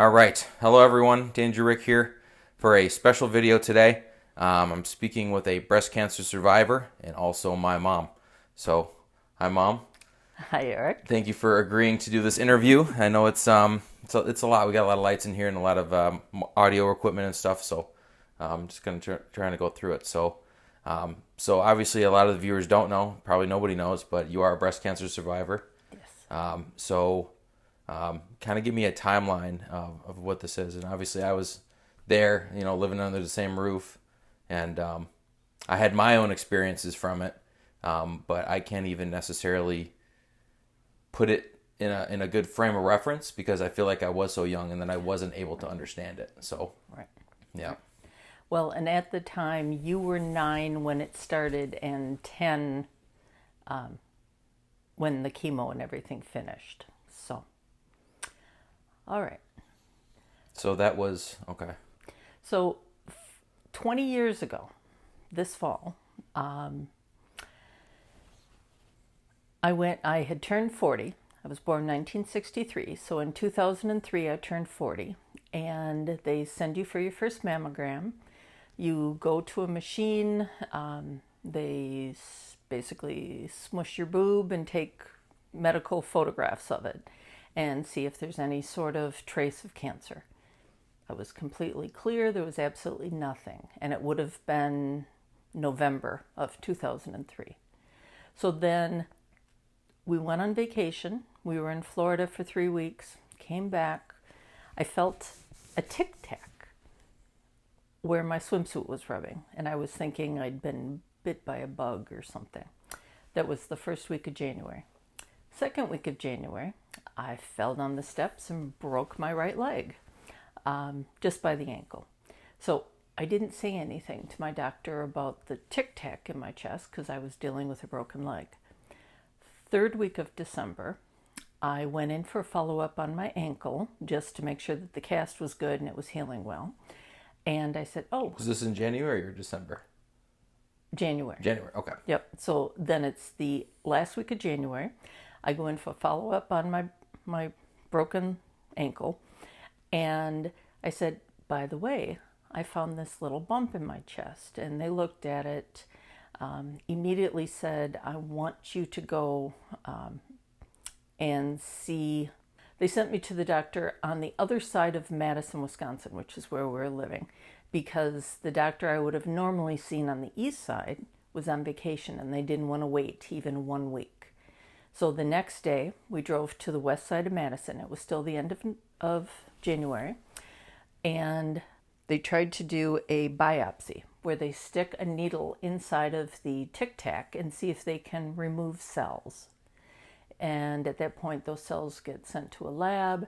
All right. Hello, everyone. Danger Rick here for a special video today. I'm speaking with a breast cancer survivor and also my mom. So, hi, Mom. Hi, Eric. Thank you for agreeing to do this interview. I know it's a lot. We got a lot of lights in here and a lot of audio equipment and stuff. So, I'm just gonna trying to go through it. So obviously, a lot of the viewers don't know. Probably nobody knows, but you are a breast cancer survivor. Yes. So, kind of give me a timeline of what this is. And obviously, I was there, living under the same roof, and I had my own experiences from it, but I can't even necessarily put it in a good frame of reference because I feel like I was so young and then I wasn't able to understand it. So, Right. yeah. Right. Well, and at the time you were 9 when it started and 10 when the chemo and everything finished. So, all right. So that was okay. So, 20 years ago, this fall, I had turned 40. I was born in 1963. So in 2003, I turned 40. And they send you for your first mammogram. You go to a machine. They basically smush your boob and take medical photographs of it and see if there's any sort of trace of cancer. I was completely clear. There was absolutely nothing. And it would have been November of 2003. So then we went on vacation. We were in Florida for 3 weeks, came back. I felt a tic tac where my swimsuit was rubbing, and I was thinking I'd been bit by a bug or something. That was the first week of January. Second week of January, I fell down the steps and broke my right leg, just by the ankle. So I didn't say anything to my doctor about the tic tac in my chest because I was dealing with a broken leg. Third week of December, I went in for a follow-up on my ankle just to make sure that the cast was good and it was healing well. And I said, oh, Was this in January or December? January. January. Okay. Yep. So then it's the last week of January. I go in for follow-up on my broken ankle. And I said, by the way, I found this little bump in my chest. And they looked at it, immediately said, I want you to go and see. They sent me to the doctor on the other side of Madison, Wisconsin, which is where we're living, because the doctor I would have normally seen on the east side was on vacation and they didn't want to wait even 1 week. So the next day, we drove to the west side of Madison. It was still the end of January. And they tried to do a biopsy where they stick a needle inside of the tic tac and see if they can remove cells. And at that point, those cells get sent to a lab.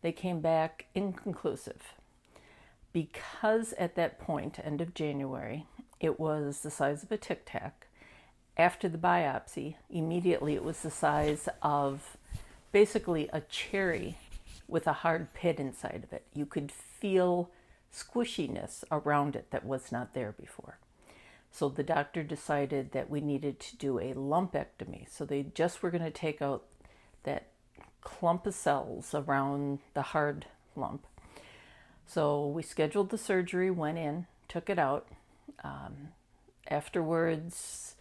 They came back inconclusive. Because at that point, end of January, it was the size of a tic tac. After the biopsy, immediately it was the size of basically a cherry with a hard pit inside of it. You could feel squishiness around it that was not there before. So the doctor decided that we needed to do a lumpectomy. So they just were going to take out that clump of cells around the hard lump. So we scheduled the surgery, went in, took it out. Afterwards,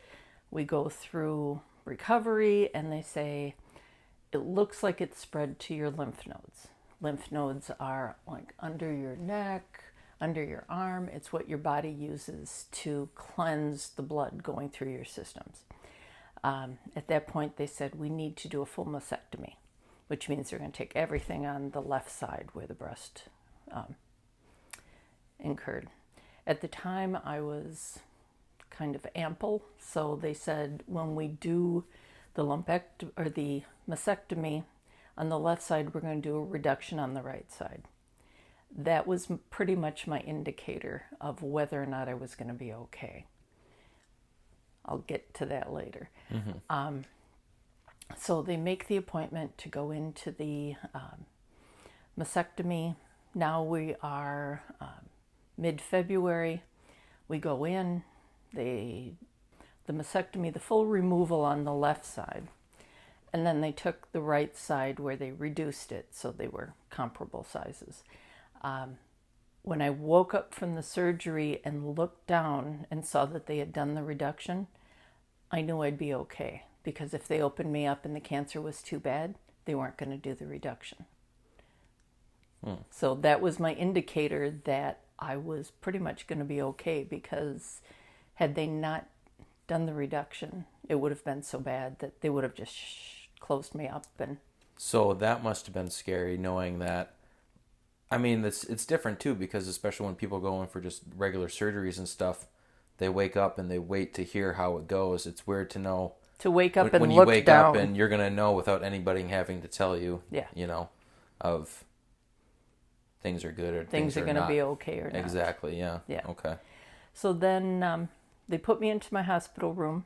we go through recovery and they say, it looks like it's spread to your lymph nodes. Lymph nodes are like under your neck, under your arm. It's what your body uses to cleanse the blood going through your systems. At that point, they said, we need to do a full mastectomy, which means they're going to take everything on the left side where the breast incurred. At the time, I was kind of ample, so they said, when we do the the mastectomy on the left side, we're going to do a reduction on the right side. That was pretty much my indicator of whether or not I was going to be okay. I'll get to that later. So they make the appointment to go into the mastectomy. Now we are mid-February. We go in, the mastectomy, the full removal on the left side. And then they took the right side where they reduced it, so they were comparable sizes. When I woke up from the surgery and looked down and saw that they had done the reduction, I knew I'd be okay. Because if they opened me up and the cancer was too bad, they weren't going to do the reduction. So that was my indicator that I was pretty much going to be okay, because had they not done the reduction, it would have been so bad that they would have just closed me up. And so that must have been scary, knowing that. I mean, it's different too, because especially when people go in for just regular surgeries and stuff, they wake up and they wait to hear how it goes. It's weird to know. To wake up and when look you wake down. up and you're gonna know without anybody having to tell you. Yeah. You know, of things are good or things are going to be okay or not. Exactly. Yeah. Yeah. Okay. So then they put me into my hospital room,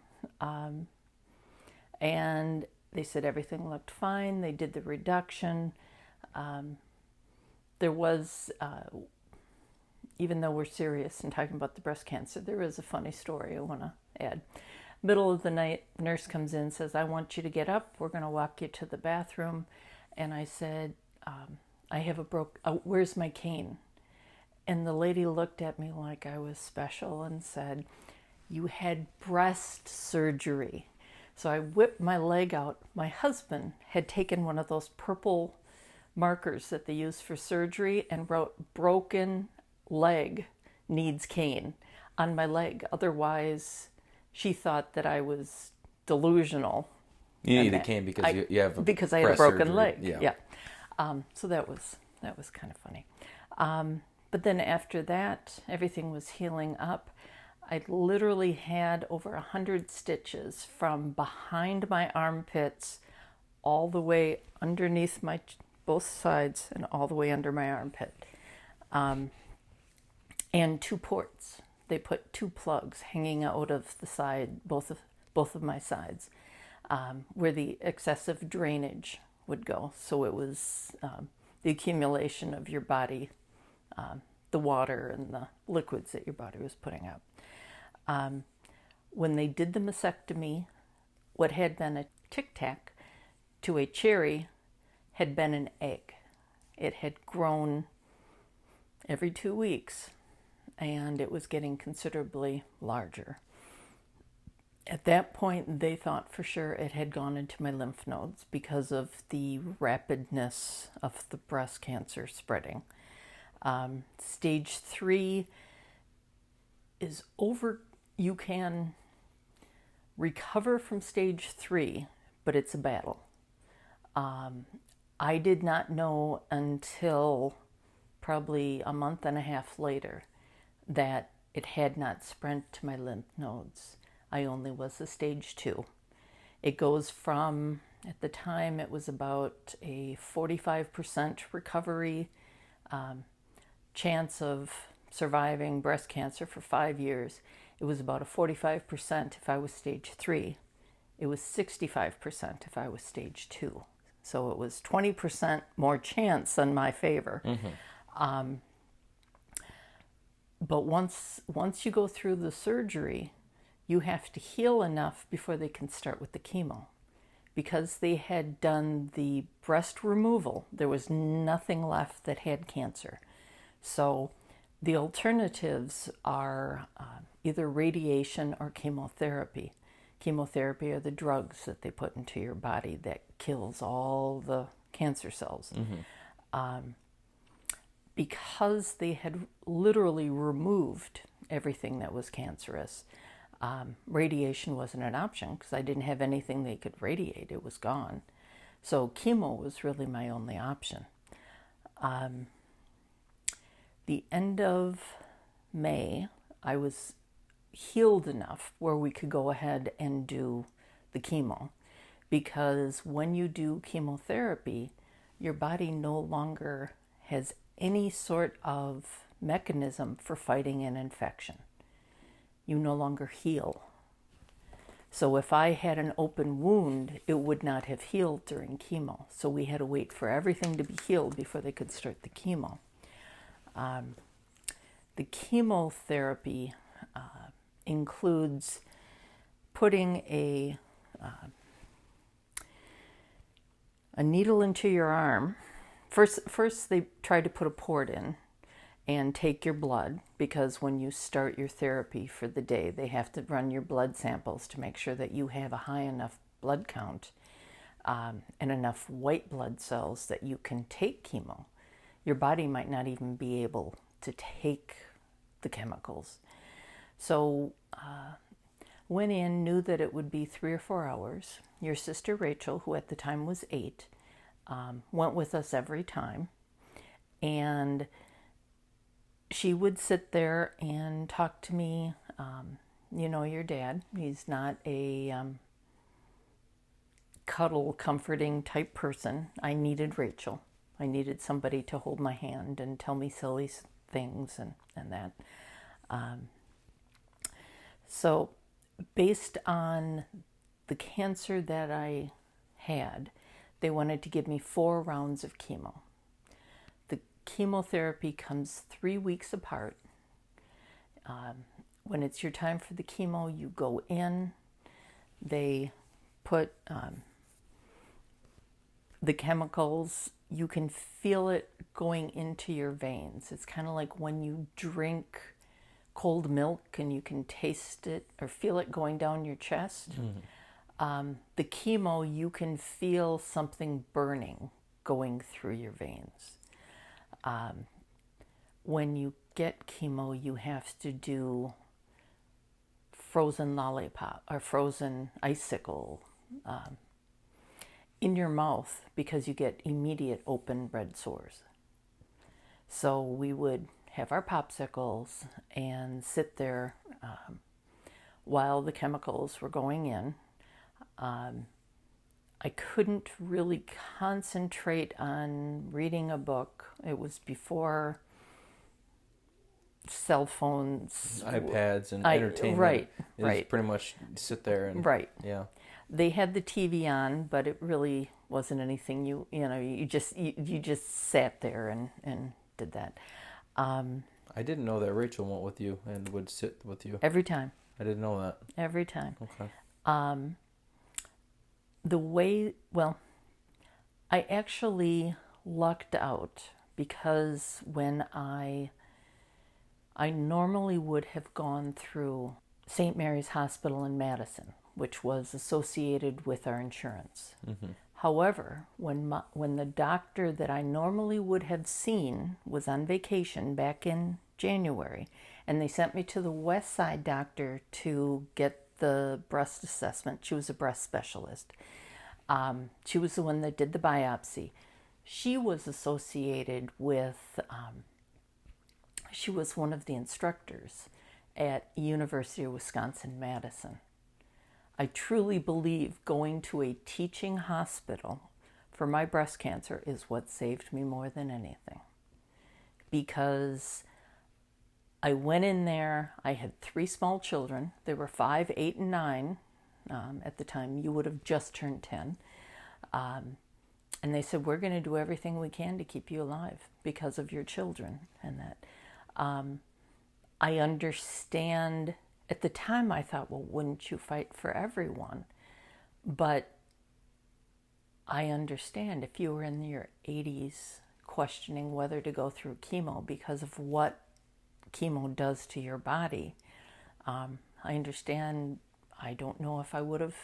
and they said everything looked fine. They did the reduction. There was, even though we're serious and talking about the breast cancer, there is a funny story I want to add. Middle of the night, nurse comes in, says, I want you to get up. We're going to walk you to the bathroom. And I said, I have where's my cane? And the lady looked at me like I was special and said, you had breast surgery. So I whipped my leg out. My husband had taken one of those purple markers that they use for surgery and wrote, broken leg, needs cane, on my leg. Otherwise, she thought that I was delusional. You need a cane because you have because I had a broken surgery. leg. Yeah. So that was kind of funny. But then after that, everything was healing up. I literally had over 100 stitches from behind my armpits all the way underneath my both sides and all the way under my armpit. And 2 ports. They put 2 plugs hanging out of the side, both of my sides, where the excessive drainage would go. So it was the accumulation of your body, the water and the liquids that your body was putting out. When they did the mastectomy, what had been a Tic Tac to a cherry had been an egg. It had grown every 2 weeks, and it was getting considerably larger. At that point, they thought for sure it had gone into my lymph nodes because of the rapidness of the breast cancer spreading. Stage 3 is over. You can recover from stage 3, but it's a battle. I did not know until probably a month and a half later that it had not spread to my lymph nodes. I only was a stage 2. It goes from, at the time, it was about a 45% recovery chance of surviving breast cancer for 5 years. It was about a 45% if I was stage 3. It was 65% if I was stage 2. So it was 20% more chance in my favor. Mm-hmm. But once you go through the surgery, you have to heal enough before they can start with the chemo. Because they had done the breast removal, there was nothing left that had cancer. So the alternatives are either radiation or chemotherapy. Chemotherapy are the drugs that they put into your body that kills all the cancer cells. Mm-hmm. Because they had literally removed everything that was cancerous, radiation wasn't an option because I didn't have anything they could radiate. It was gone. So chemo was really my only option. The end of May, I was healed enough where we could go ahead and do the chemo, because when you do chemotherapy, your body no longer has any sort of mechanism for fighting an infection. You no longer heal. So if I had an open wound, it would not have healed during chemo. So we had to wait for everything to be healed before they could start the chemo. The chemotherapy includes putting a needle into your arm. First they tried to put a port in and take your blood, because when you start your therapy for the day, they have to run your blood samples to make sure that you have a high enough blood count and enough white blood cells that you can take chemo. Your body might not even be able to take the chemicals. So went in, knew that it would be 3 or 4 hours. Your sister Rachel, who at the time was 8, went with us every time. And she would sit there and talk to me. You know, your dad, he's not a cuddle, comforting type person. I needed Rachel. I needed somebody to hold my hand and tell me silly things and that. So based on the cancer that I had, they wanted to give me 4 rounds of chemo. The chemotherapy comes 3 weeks apart. When it's your time for the chemo, you go in, they put the chemicals, you can feel it going into your veins. It's kind of like when you drink cold milk and you can taste it or feel it going down your chest. The chemo, you can feel something burning going through your veins. When you get chemo, you have to do frozen lollipop or frozen icicle in your mouth, because you get immediate open red sores. So we would have our popsicles and sit there while the chemicals were going in. I couldn't really concentrate on reading a book. It was before cell phones, iPads, and entertainment. Right. Pretty much sit there and right. Yeah. They had the TV on, but it really wasn't anything. You just sat there and did that. I didn't know that Rachel went with you and would sit with you. Every time. I didn't know that. Every time. Okay. I actually lucked out, because when I normally would have gone through St. Mary's Hospital in Madison, which was associated with our insurance. Mm-hmm. However, when the doctor that I normally would have seen was on vacation back in January, and they sent me to the West Side doctor to get the breast assessment. She was a breast specialist. She was the one that did the biopsy. She was associated with, she was one of the instructors at University of Wisconsin-Madison. I truly believe going to a teaching hospital for my breast cancer is what saved me more than anything. Because I went in there, I had 3 small children. They were 5, 8, and 9 at the time. You would have just turned 10. And they said, we're going to do everything we can to keep you alive because of your children and that. I understand. At the time, I thought, well, wouldn't you fight for everyone? But I understand if you were in your 80s questioning whether to go through chemo because of what chemo does to your body. I understand. I don't know if I would have,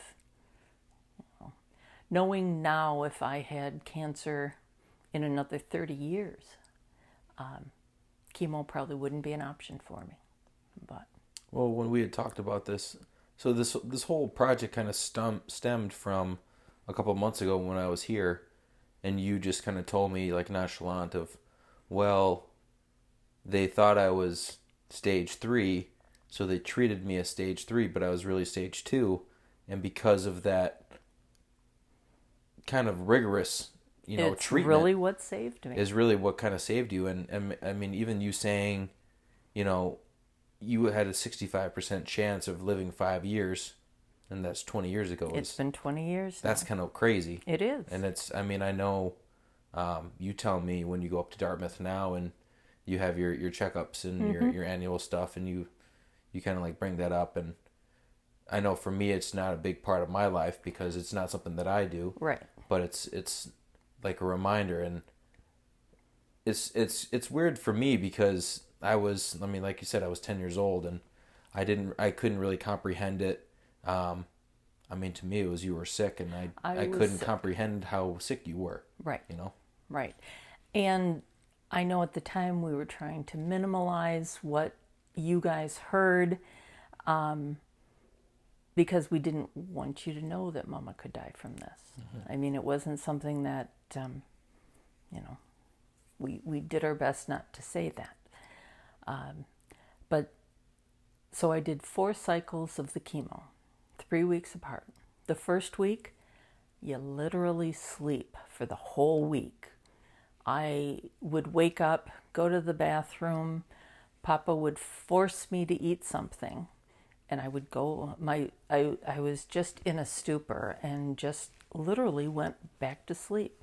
knowing now if I had cancer in another 30 years, chemo probably wouldn't be an option for me. But well, when we had talked about this, so this whole project kind of stemmed from a couple of months ago when I was here, and you just kind of told me like nonchalant of, well, they thought I was stage 3, so they treated me as stage 3, but I was really stage 2, and because of that kind of rigorous, it's treatment, really what saved me. Is really what kind of saved you, and I mean, even you saying, you had a 65% chance of living 5 years, and that's 20 years ago. It's been 20 years now. That's kind of crazy. It is. And I know you tell me when you go up to Dartmouth now and you have your checkups and mm-hmm. your annual stuff, and you kind of like bring that up, and I know for me it's not a big part of my life because it's not something that I do. Right. But it's like a reminder. And it's weird for me because I mean, like you said, I was 10 years old, and I couldn't really comprehend it. I mean, to me, it was you were sick, and I couldn't comprehend how sick you were. Right. You know? Right. And I know at the time we were trying to minimize what you guys heard, because we didn't want you to know that Mama could die from this. I mean, it wasn't something that, you know, we did our best not to say that. But so I did 4 cycles of the chemo, 3 weeks apart. The first week, you literally sleep for the whole week. I would wake up, go to the bathroom. Papa would force me to eat something, and I would go. I was just in a stupor and just literally went back to sleep.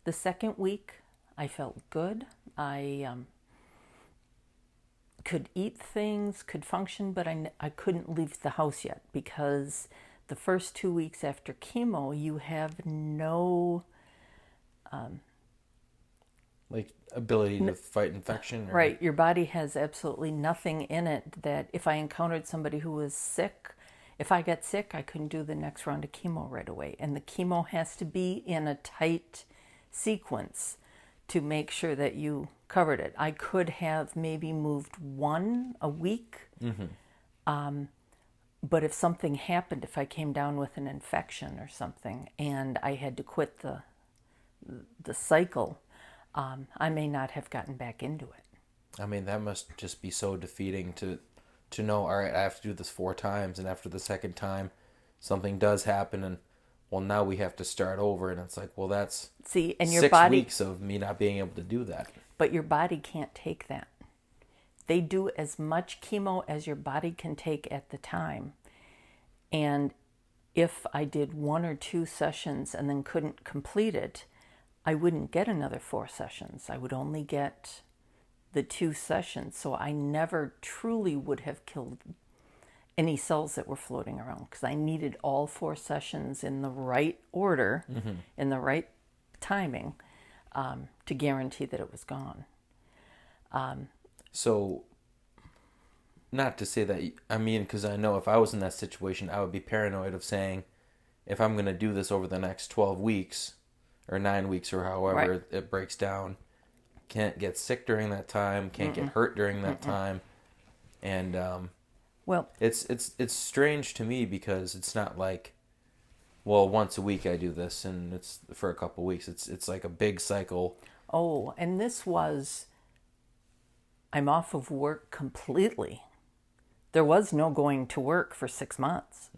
The second week, I felt good. I could eat things, could function, but I couldn't leave the house yet, because the first 2 weeks after chemo, you have no like ability to fight infection. Or... Right. Your body has absolutely nothing in it that if I encountered somebody who was sick, if I got sick, I couldn't do the next round of chemo right away. And the chemo has to be in a tight sequence to make sure that you covered it. I could have maybe moved 1 a week. But if something happened, if I came down with an infection or something and I had to quit the cycle, I may not have gotten back into it. I mean, that must just be so defeating to know, all right, I have to do this 4 times, and after the second time, something does happen, and well, now we have to start over, and it's like, well, that's and your 6 weeks of me not being able to do that. But your body can't take that. They do as much chemo as your body can take at the time. And if I did 1 or 2 sessions and then couldn't complete it, I wouldn't get another 4 sessions. I would only get the 2 sessions. So I never truly would have killed any cells that were floating around, because I needed all 4 sessions in the right order, in the right timing, to guarantee that it was gone. So, not to say that, I mean, because I know if I was in that situation, I would be paranoid of saying, if I'm going to do this over the next 12 weeks, or 9 weeks, or however it breaks down, can't get sick during that time, can't get hurt during that time. And well, it's strange to me, because it's not like, well, once a week I do this and it's for a couple weeks. It's like a big cycle. Oh, and this was, I'm off of work completely. There was no going to work for 6 months.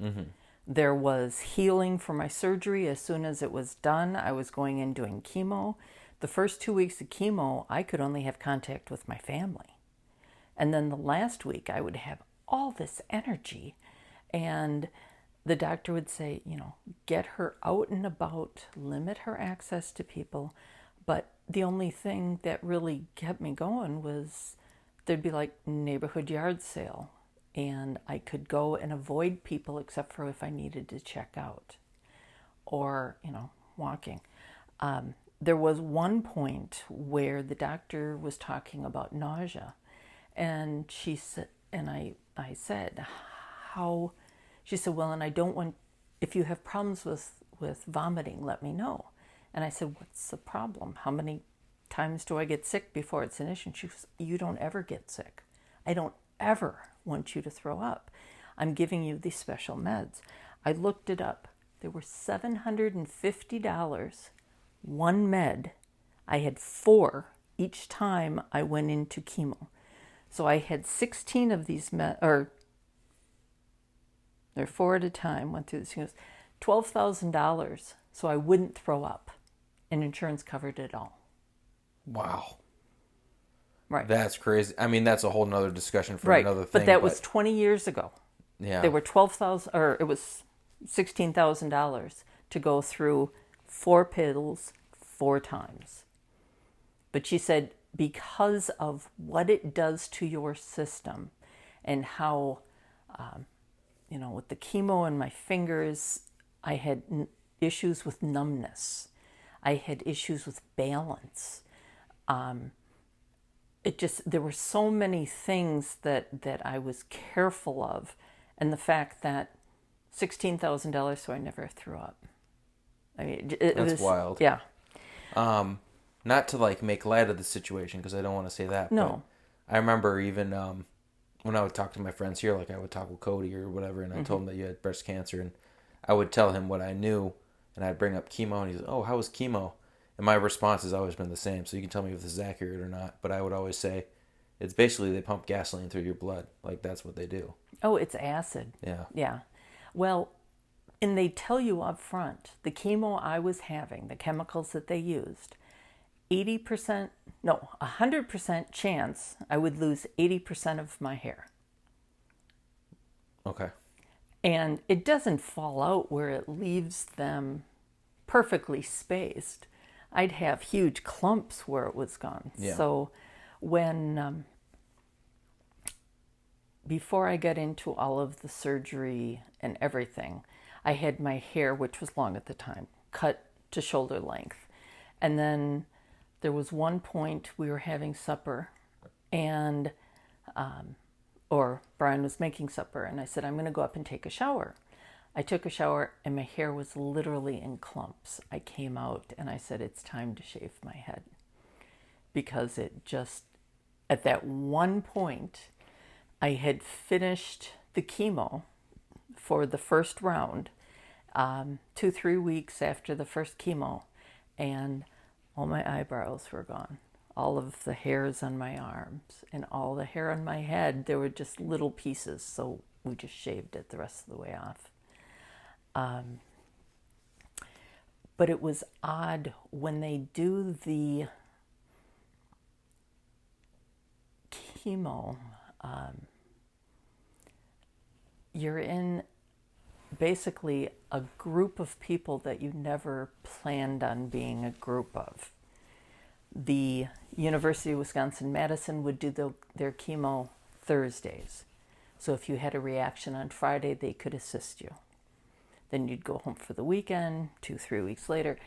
There was healing for my surgery. As soon as it was done, I was going in doing chemo. The first 2 weeks of chemo, I could only have contact with my family. And then the last week, I would have all this energy. And the doctor would say, you know, get her out and about, limit her access to people. But the only thing that really kept me going was there'd be like neighborhood yard sale. And I could go and avoid people except for if I needed to check out or, you know, walking. There was one point where the doctor was talking about nausea, and she said, and I said, how? She said, well, and I don't want, if you have problems with vomiting, let me know. And I said, what's the problem? How many times do I get sick before it's an issue? And she goes, you don't ever get sick. I don't ever want you to throw up. I'm giving you these special meds. I looked it up. There were $750, one med. I had 4 each time I went into chemo. So I had 16 of these meds, or they're 4 at a time, went through this. He goes, $12,000 so I wouldn't throw up. And insurance covered it all. Wow. Right. That's crazy. I mean, that's a whole nother discussion for another thing. But that was 20 years ago. Yeah. They were $12,000, or it was $16,000 to go through 4 pills 4 times. But she said, because of what it does to your system and how, you know, with the chemo in my fingers, I had issues with numbness. I had issues with balance. There were so many things that I was careful of, and the fact that $16,000, so I never threw up. I mean, it That's was wild. yeah. Not to like make light of the situation because I don't want to say that. No. But I remember even when I would talk to my friends here, like I would talk with Cody or whatever, and I told him that you had breast cancer, and I would tell him what I knew, and I'd bring up chemo, and he's like, "Oh, how was chemo?" And my response has always been the same. So you can tell me if this is accurate or not. But I would always say, it's basically they pump gasoline through your blood. Like that's what they do. Oh, it's acid. Yeah. Yeah. Well, and they tell you up front, the chemo I was having, the chemicals that they used, 80%, no, 100% chance I would lose 80% of my hair. Okay. And it doesn't fall out where it leaves them perfectly spaced. I'd have huge clumps where it was gone. Yeah. So when, before I got into all of the surgery and everything, I had my hair, which was long at the time, cut to shoulder length. And then there was one point we were having supper and or Brian was making supper, and I said, I'm going to go up and take a shower. I took a shower, and my hair was literally in clumps. I came out, and I said, it's time to shave my head. Because it just, at that one point, I had finished the chemo for the first round, 2-3 weeks after the first chemo, and all my eyebrows were gone. All of the hairs on my arms and all the hair on my head, there were just little pieces, so we just shaved it the rest of the way off. But it was odd when they do the chemo, you're in basically a group of people that you never planned on being a group of. The University of Wisconsin-Madison would do their chemo Thursdays. So if you had a reaction on Friday, they could assist you. Then you'd go home for the weekend, 2-3 weeks later.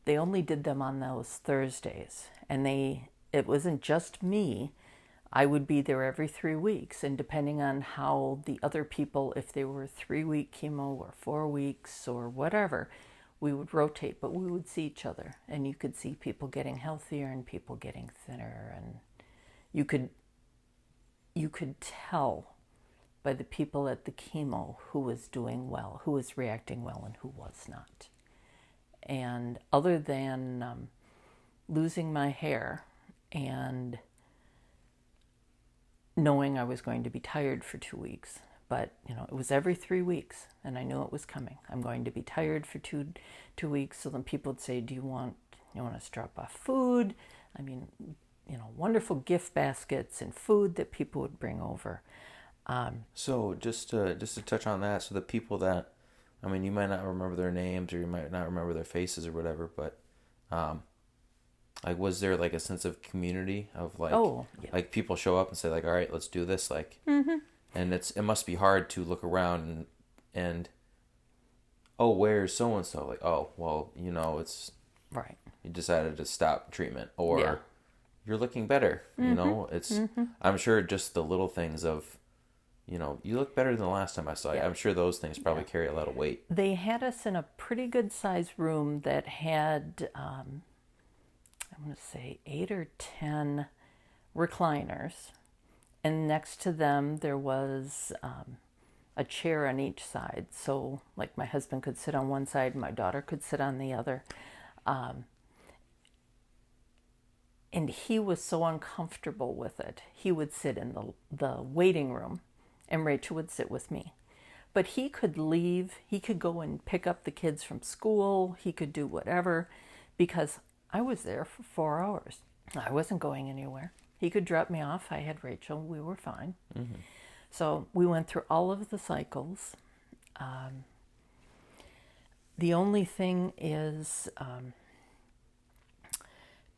They only did them on those Thursdays. And it wasn't just me. I would be there every 3 weeks. And depending on how the other people, if they were 3-week chemo or 4 weeks or whatever, we would rotate, but we would see each other. And you could see people getting healthier and people getting thinner. And you could tell by the people at the chemo who was doing well, who was reacting well, and who was not. And other than losing my hair and knowing I was going to be tired for 2 weeks, but it was every 3 weeks, and I knew it was coming. I'm going to be tired for two weeks. So then people would say, "Do you want us to drop off food?" I mean, wonderful gift baskets and food that people would bring over. So just to touch on that, so the people that, I mean, you might not remember their names or you might not remember their faces or whatever, but like, was there like a sense of community of like, like people show up and say like, all right, let's do this, like, and it must be hard to look around and oh, where's so and so? Like, oh, well, it's right. You decided to stop treatment, or you're looking better. It's I'm sure just the little things of. You look better than the last time I saw you. I'm sure those things probably carry a lot of weight. They had us in a pretty good sized room that had, I'm going to say 8 or 10 recliners. And next to them, there was a chair on each side. So, like, my husband could sit on one side, and my daughter could sit on the other. And he was so uncomfortable with it. He would sit in the waiting room, and Rachel would sit with me. But he could leave. He could go and pick up the kids from school. He could do whatever, because I was there for 4 hours. I wasn't going anywhere. He could drop me off. I had Rachel. We were fine. Mm-hmm. So we went through all of the cycles. The only thing is,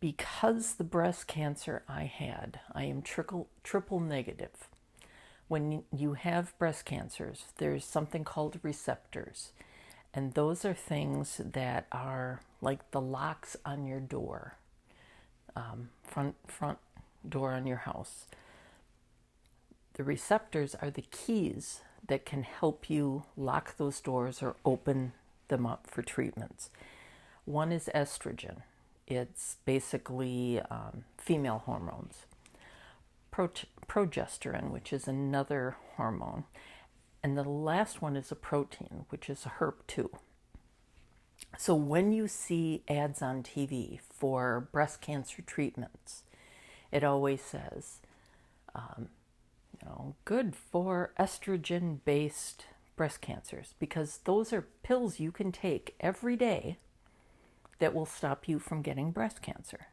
because the breast cancer I had, I am triple negative. When you have breast cancers, there's something called receptors. And those are things that are like the locks on your door, front door on your house. The receptors are the keys that can help you lock those doors or open them up for treatments. One is estrogen. It's basically female hormones. Progesterone, which is another hormone. And the last one is a protein, which is a HERP2. So when you see ads on TV for breast cancer treatments, it always says, good for estrogen-based breast cancers, because those are pills you can take every day that will stop you from getting breast cancer.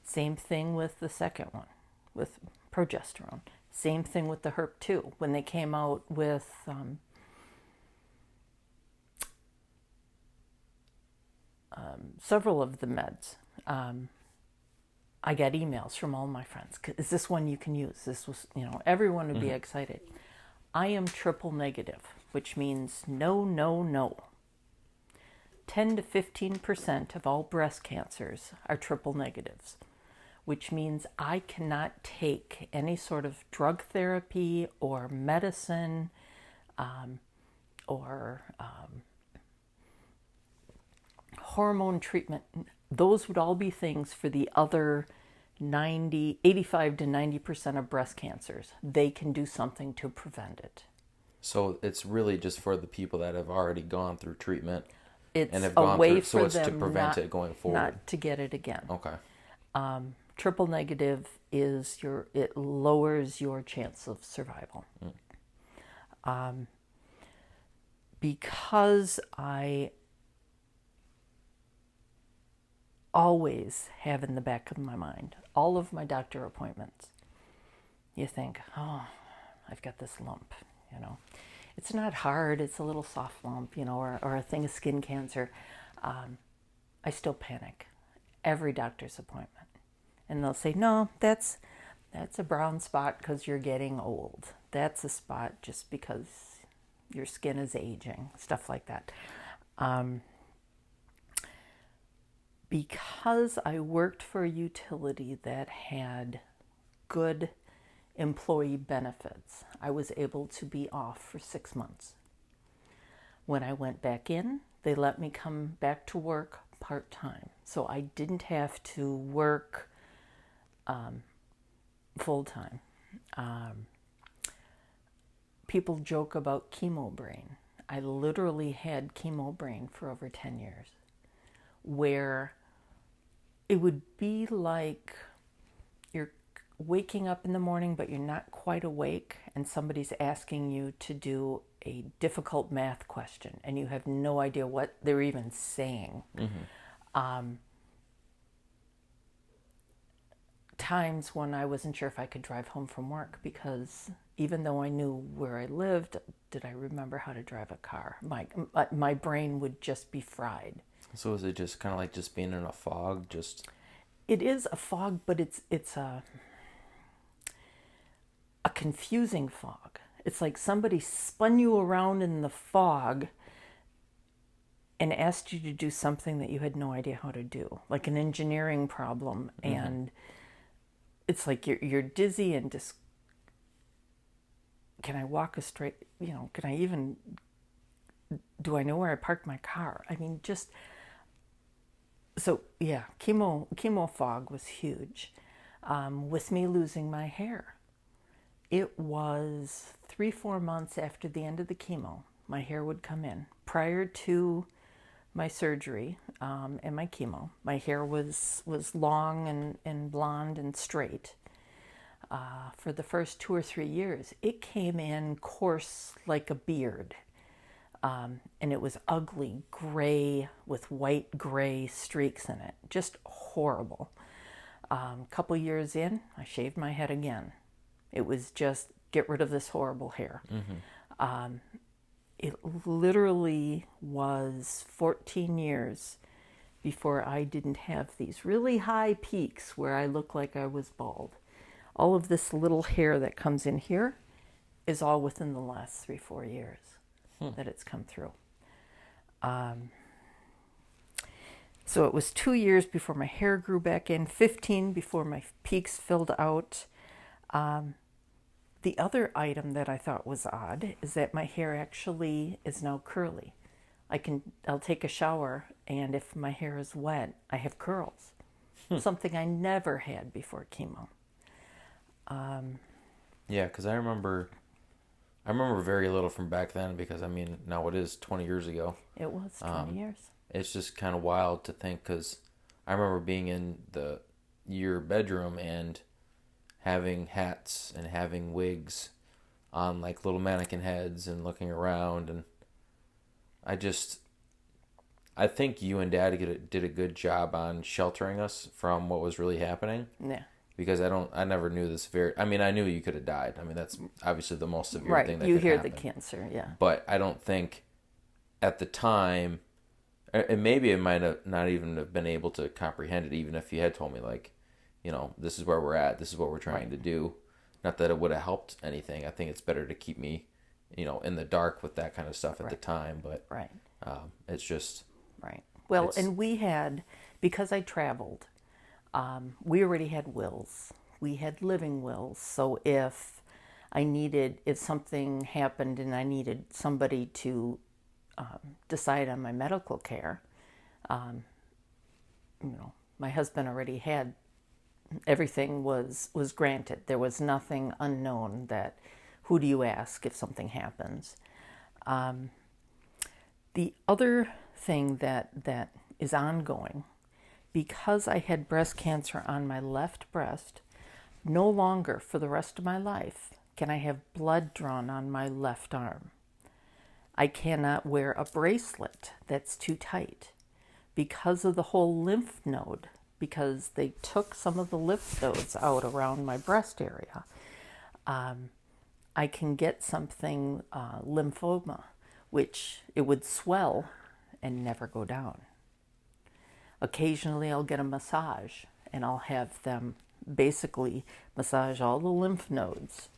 Same thing with the second one, with progesterone. Same thing with the HERP2. When they came out with several of the meds, I got emails from all my friends. Is this one you can use? This was, everyone would be excited. I am triple negative, which means no, no, no. 10 to 15% of all breast cancers are triple negatives, which means I cannot take any sort of drug therapy or medicine or hormone treatment. Those would all be things for the other 85 to 90% of breast cancers. They can do something to prevent it. So it's really just for the people that have already gone through treatment It's and have a gone way through, for so it's them to prevent it going forward. not to get it again. Okay. Triple negative is it lowers your chance of survival. Because I always have in the back of my mind all of my doctor appointments. You think, oh, I've got this lump, It's not hard, it's a little soft lump, or a thing of skin cancer. I still panic every doctor's appointment. And they'll say, no, that's a brown spot because you're getting old. That's a spot just because your skin is aging, stuff like that. Because I worked for a utility that had good employee benefits, I was able to be off for 6 months. When I went back in, they let me come back to work part-time. So I didn't have to work full-time. People joke about chemo brain. I literally had chemo brain for over 10 years, where it would be like you're waking up in the morning, but you're not quite awake, and somebody's asking you to do a difficult math question, and you have no idea what they're even saying. Times when I wasn't sure if I could drive home from work, because even though I knew where I lived, did I remember how to drive a car? My brain would just be fried. So is it just kind of like just being in a fog? It is a fog, but it's a confusing fog. It's like somebody spun you around in the fog and asked you to do something that you had no idea how to do, like an engineering problem, and it's like you're dizzy and just, can I walk a straight, can I even, do I know where I parked my car? I mean, just, so yeah, chemo fog was huge. With me losing my hair, it was 3-4 months after the end of the chemo, my hair would come in. Prior to my surgery and my chemo, my hair was long and blonde and straight. For the first 2 or 3 years, it came in coarse like a beard. And it was ugly, gray with white gray streaks in it. Just horrible. Couple years in, I shaved my head again. It was just, get rid of this horrible hair. It literally was 14 years before I didn't have these really high peaks where I look like I was bald. All of this little hair that comes in here is all within the last 3-4 years. that it's come through. So it was 2 years before my hair grew back in, 15 before my peaks filled out. The other item that I thought was odd is that my hair actually is now curly. I'll take a shower, and if my hair is wet, I have curls. Something I never had before chemo. Yeah, because I remember very little from back then, because I mean, now it is 20 years ago. It was 20 years. It's just kind of wild to think, because I remember being in your bedroom and having hats and having wigs on like little mannequin heads and looking around, and I think you and Dad did a good job on sheltering us from what was really happening. Yeah. Because I never knew this I mean, I knew you could have died. I mean, that's obviously the most severe thing that you could hear happen. the cancer, yeah. But I don't think at the time, and maybe it might have not even have been able to comprehend it, even if you had told me, like, you know, this is where we're at, this is what we're trying to do. Not that it would have helped anything. I think it's better to keep me, you know, in the dark with that kind of stuff at the time. But it's just... Right. Well, and we had, because I traveled, we already had wills. We had living wills. So if something happened and I needed somebody to decide on my medical care, you know, my husband already had, everything was granted. There was nothing unknown that, who do you ask if something happens? The other thing that is ongoing, because I had breast cancer on my left breast, no longer for the rest of my life can I have blood drawn on my left arm. I cannot wear a bracelet that's too tight because of the whole lymph node, because they took some of the lymph nodes out around my breast area. I can get something, lymphoma, which it would swell and never go down. Occasionally I'll get a massage and I'll have them basically massage all the lymph nodes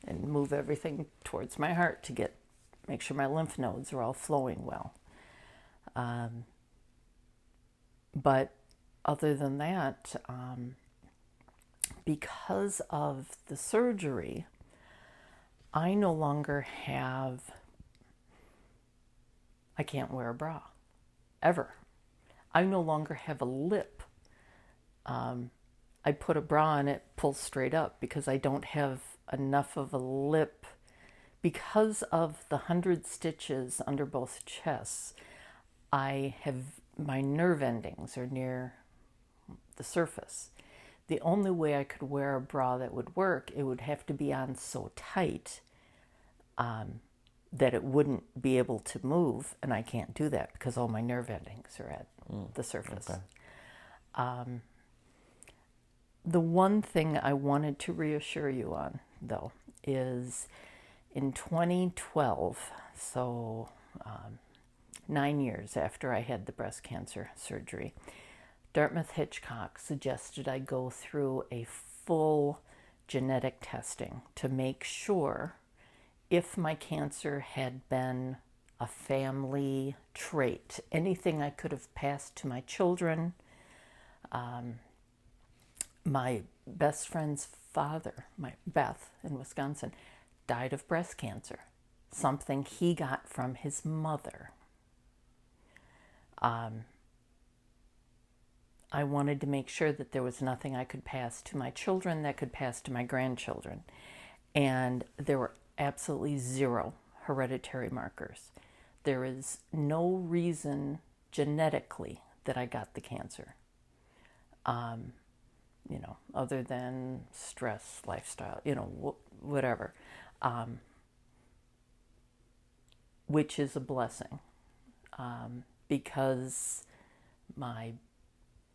and move everything towards my heart to make sure my lymph nodes are all flowing well. But other than that, because of the surgery, I no longer I can't wear a bra, ever. I no longer have a lip. I put a bra on, it pulls straight up because I don't have enough of a lip. Because of the 100 stitches under both chests, my nerve endings are near the surface. The only way I could wear a bra that would work, it would have to be on so tight that it wouldn't be able to move, and I can't do that because all my nerve endings are at the surface. Okay. The one thing I wanted to reassure you on, though, is in 2012, so 9 years after I had the breast cancer surgery, Dartmouth-Hitchcock suggested I go through a full genetic testing to make sure if my cancer had been a family trait, anything I could have passed to my children. My best friend's father, Beth in Wisconsin, died of breast cancer, something he got from his mother. I wanted to make sure that there was nothing I could pass to my children that could pass to my grandchildren. And there were absolutely zero hereditary markers. There is no reason genetically that I got the cancer, other than stress, lifestyle, whatever, which is a blessing, because my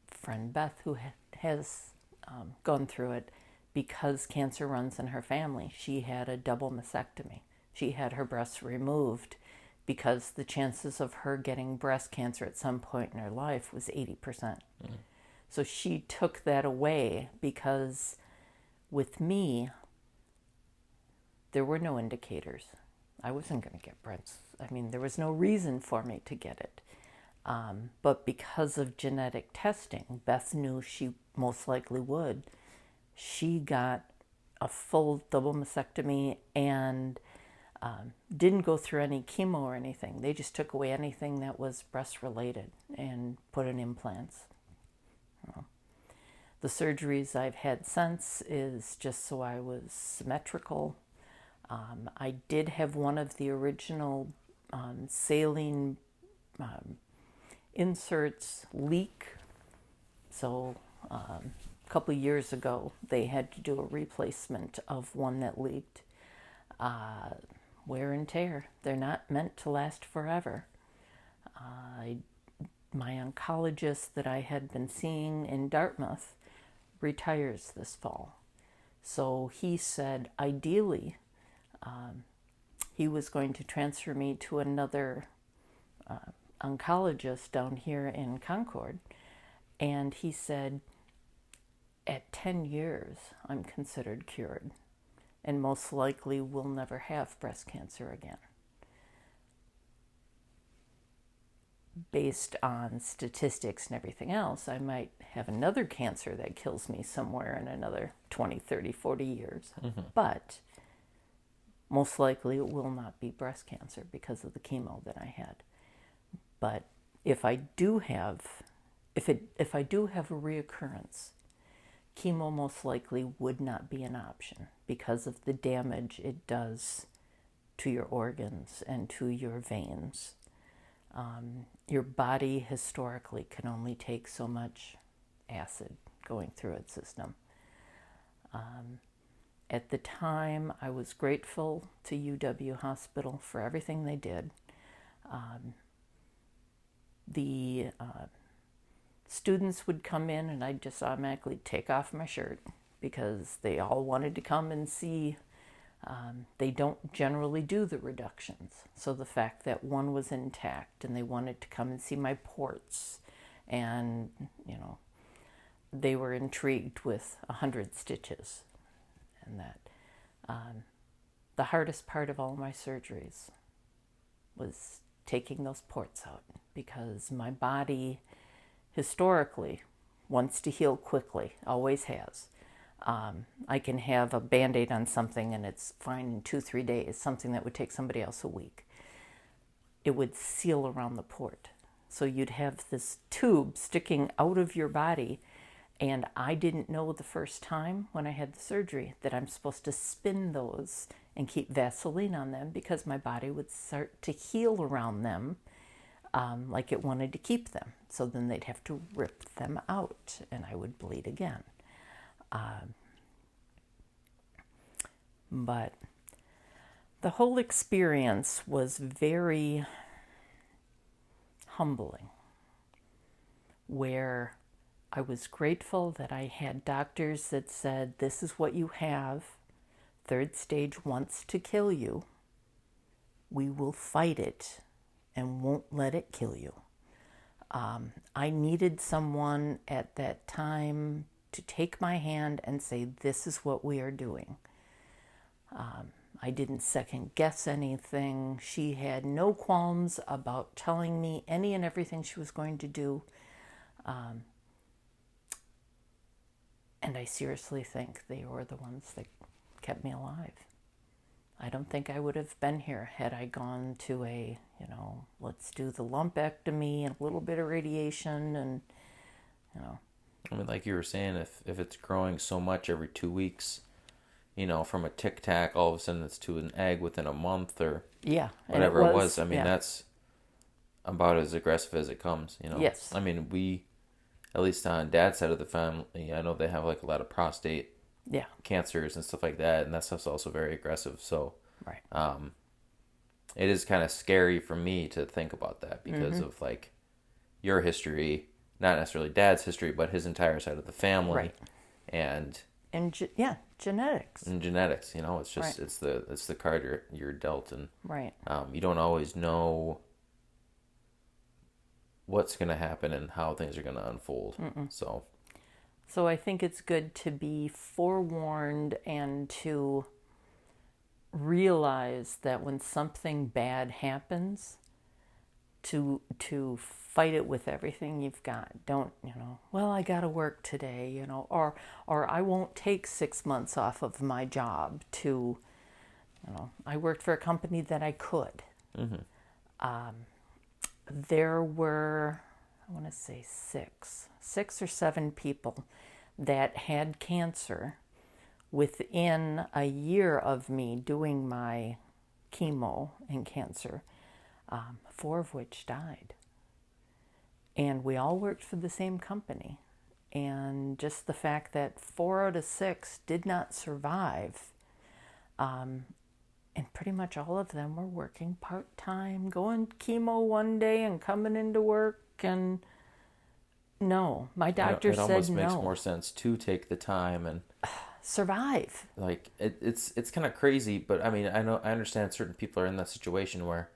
friend Beth, who has gone through it, because cancer runs in her family, she had a double mastectomy. She had her breasts removed because the chances of her getting breast cancer at some point in her life was 80%. Mm. So she took that away because with me, there were no indicators. I wasn't going to get I mean, there was no reason for me to get it. But because of genetic testing, Beth knew she most likely would. She got a full double mastectomy and didn't go through any chemo or anything. They just took away anything that was breast related and put in implants. The surgeries I've had since is just so I was symmetrical. I did have one of the original saline inserts leak. So a couple of years ago, they had to do a replacement of one that leaked. Wear and tear. They're not meant to last forever. My oncologist that I had been seeing in Dartmouth retires this fall. So he said ideally he was going to transfer me to another oncologist down here in Concord. And he said, at 10 years, I'm considered cured and most likely will never have breast cancer again. Based on statistics and everything else, I might have another cancer that kills me somewhere in another 20, 30, 40 years. Mm-hmm. But most likely it will not be breast cancer because of the chemo that I had. But if I do have a reoccurrence, chemo most likely would not be an option because of the damage it does to your organs and to your veins. Your body historically can only take so much acid going through its system. At the time, I was grateful to UW Hospital for everything they did. The students would come in and I'd just automatically take off my shirt because they all wanted to come and see. They don't generally do the reductions. So the fact that one was intact and they wanted to come and see my ports and, they were intrigued with 100 stitches and that. The hardest part of all my surgeries was taking those ports out because my body historically wants to heal quickly, always has. I can have a Band-Aid on something and it's fine in 2-3 days, something that would take somebody else a week. It would seal around the port. So you'd have this tube sticking out of your body, and I didn't know the first time when I had the surgery that I'm supposed to spin those and keep Vaseline on them because my body would start to heal around them like it wanted to keep them. So then they'd have to rip them out and I would bleed again. But the whole experience was very humbling, where I was grateful that I had doctors that said, this is what you have. Third stage wants to kill you. We will fight it and won't let it kill you. I needed someone at that time to take my hand and say, this is what we are doing. I didn't second guess anything. She had no qualms about telling me any and everything she was going to do. And I seriously think they were the ones that kept me alive. I don't think I would have been here had I gone to a, let's do the lumpectomy and a little bit of radiation and, I mean, like you were saying, if it's growing so much every 2 weeks, from a tic tac, all of a sudden it's to an egg within a month or whatever it was. I mean, that's about as aggressive as it comes, Yes. I mean, we, at least on Dad's side of the family, I know they have like a lot of prostate cancers and stuff like that, and that stuff's also very aggressive. So, right. It is kind of scary for me to think about that because of like your history, not necessarily Dad's history, but his entire side of the family, right. and genetics. And genetics, it's just it's the card you're dealt, and right. You don't always know what's going to happen and how things are going to unfold. So I think it's good to be forewarned and to realize that when something bad happens, to fight it with everything you've got. Don't, well, I got to work today, or I won't take 6 months off of my job to, I worked for a company that I could. There were, I want to say six or seven people that had cancer within a year of me doing my chemo and cancer, 4 of which died. And we all worked for the same company. And just the fact that 4 out of 6 did not survive, and pretty much all of them were working part-time, going chemo one day and coming into work. And no, my doctor said no. It almost makes more sense to take the time and survive. Like it's kind of crazy, but I mean, I understand certain people are in that situation where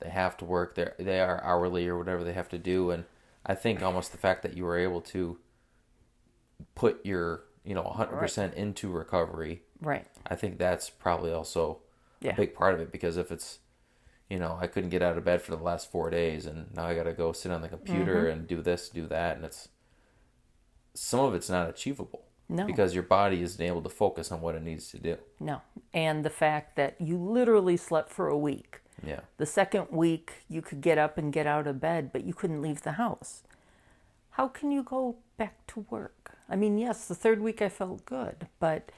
they have to work, they are hourly or whatever they have to do, and I think almost the fact that you were able to put your 100% into recovery, right? I think that's probably also a big part of it, because if it's I couldn't get out of bed for the last 4 days, and now I got to go sit on the computer and do this, do that, and some of it's not achievable. No. Because your body isn't able to focus on what it needs to do. No. And the fact that you literally slept for a week. Yeah. The second week, you could get up and get out of bed, but you couldn't leave the house. How can you go back to work? I mean, yes, the third week I felt good, but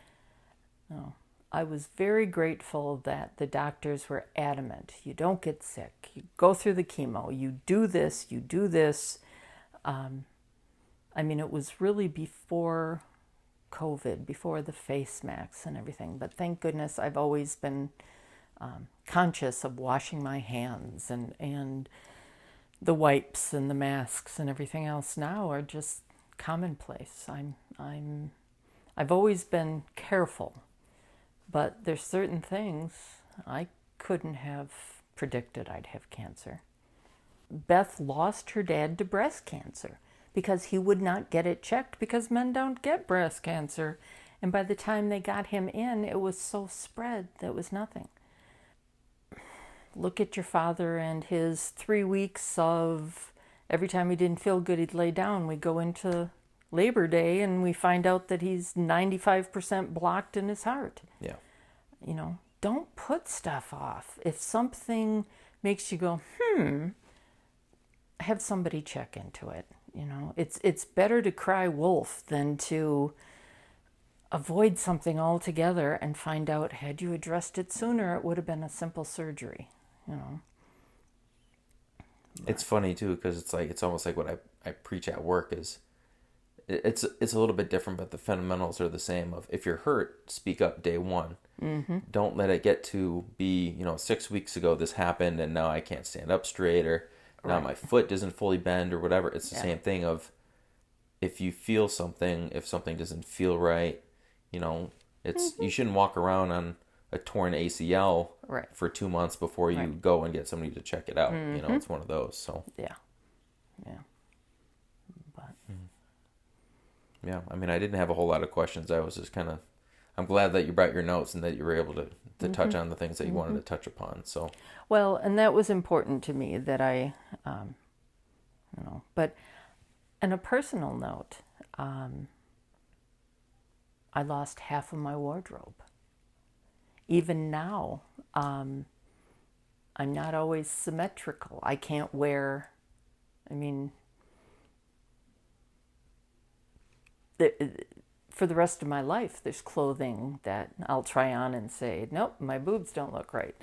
I was very grateful that the doctors were adamant. You don't get sick. You go through the chemo. You do this. You do this. I mean, it was really before COVID, before the face masks and everything. But thank goodness I've always been conscious of washing my hands, and the wipes and the masks and everything else now are just commonplace. I've always been careful, but there's certain things I couldn't have predicted I'd have cancer. Beth lost her dad to breast cancer because he would not get it checked, because men don't get breast cancer. And by the time they got him in, it was so spread that it was nothing. Look at your father and his 3 weeks of every time he didn't feel good, he'd lay down. We go into Labor Day and we find out that he's 95% blocked in his heart. Yeah. Don't put stuff off. If something makes you go, have somebody check into it. It's better to cry wolf than to avoid something altogether and find out, had you addressed it sooner, it would have been a simple surgery. It's funny too, because it's almost like what I preach at work is it's a little bit different, but the fundamentals are the same. Of if you're hurt, speak up day one. Mm-hmm. Don't let it get to be 6 weeks ago this happened and now I can't stand up straight, or now my foot doesn't fully bend or whatever. It's the same thing of if you feel something, if something doesn't feel right, it's you shouldn't walk around on a torn ACL for 2 months before you go and get somebody to check it out. Mm-hmm. It's one of those. So yeah. But yeah, I mean, I didn't have a whole lot of questions. I was just I'm glad that you brought your notes and that you were able to touch on the things that you wanted to touch upon. So well, and that was important to me that I, but on a personal note, I lost half of my wardrobe. Even now, I'm not always symmetrical. I can't wear, for the rest of my life, there's clothing that I'll try on and say, nope, my boobs don't look right.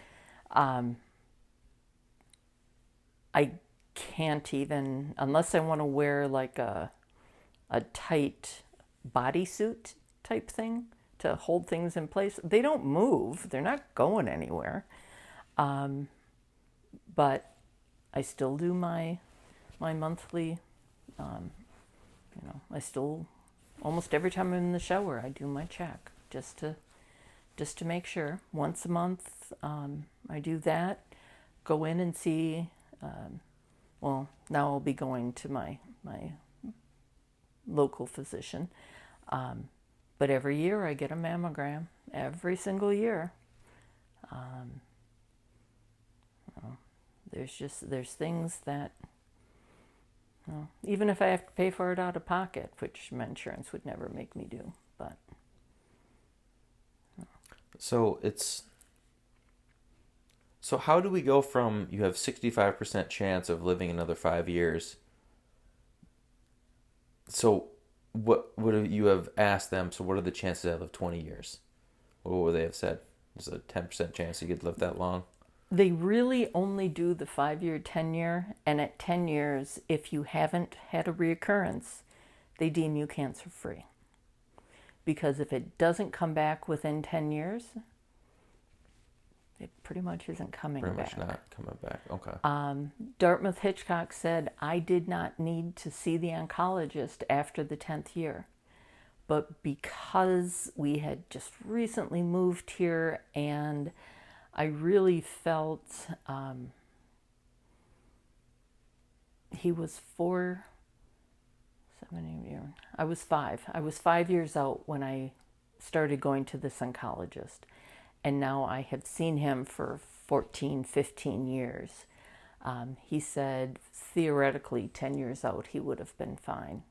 I can't even, unless I want to wear like a tight bodysuit type thing to hold things in place. They don't move. They're not going anywhere. But I still do my monthly, I still, almost every time I'm in the shower, I do my check just to make sure. Once a month, I do that. Go in and see, well, now I'll be going to my local physician. But every year I get a mammogram, every single year. There's things that, even if I have to pay for it out of pocket, which my insurance would never make me do, but. So how do we go from you have 65% chance of living another 5 years? So what would you have asked them? So what are the chances I live 20 years? What would they have said? There's a 10% chance you could live that long. They really only do the 5-year, 10-year, and at 10 years, if you haven't had a reoccurrence, they deem you cancer-free. Because if it doesn't come back within 10 years, it pretty much isn't coming back. Pretty much not coming back. Okay. Dartmouth Hitchcock said, I did not need to see the oncologist after the 10th year. But because we had just recently moved here and I really felt he was 7 I was 5. I was 5 years out when I started going to this oncologist. And now I have seen him for 14, 15 years. He said theoretically 10 years out he would have been fine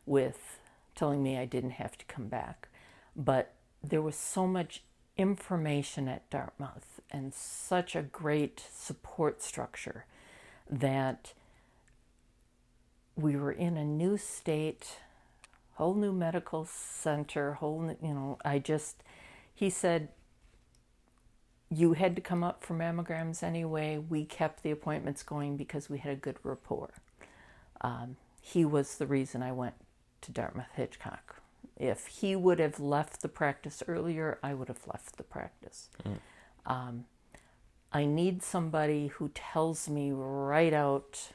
with telling me I didn't have to come back. But there was so much information at Dartmouth and such a great support structure that we were in a new state, whole new medical center, he said, you had to come up for mammograms anyway. We kept the appointments going because we had a good rapport. He was the reason I went to Dartmouth Hitchcock. If he would have left the practice earlier, I would have left the practice. I need somebody who tells me right out,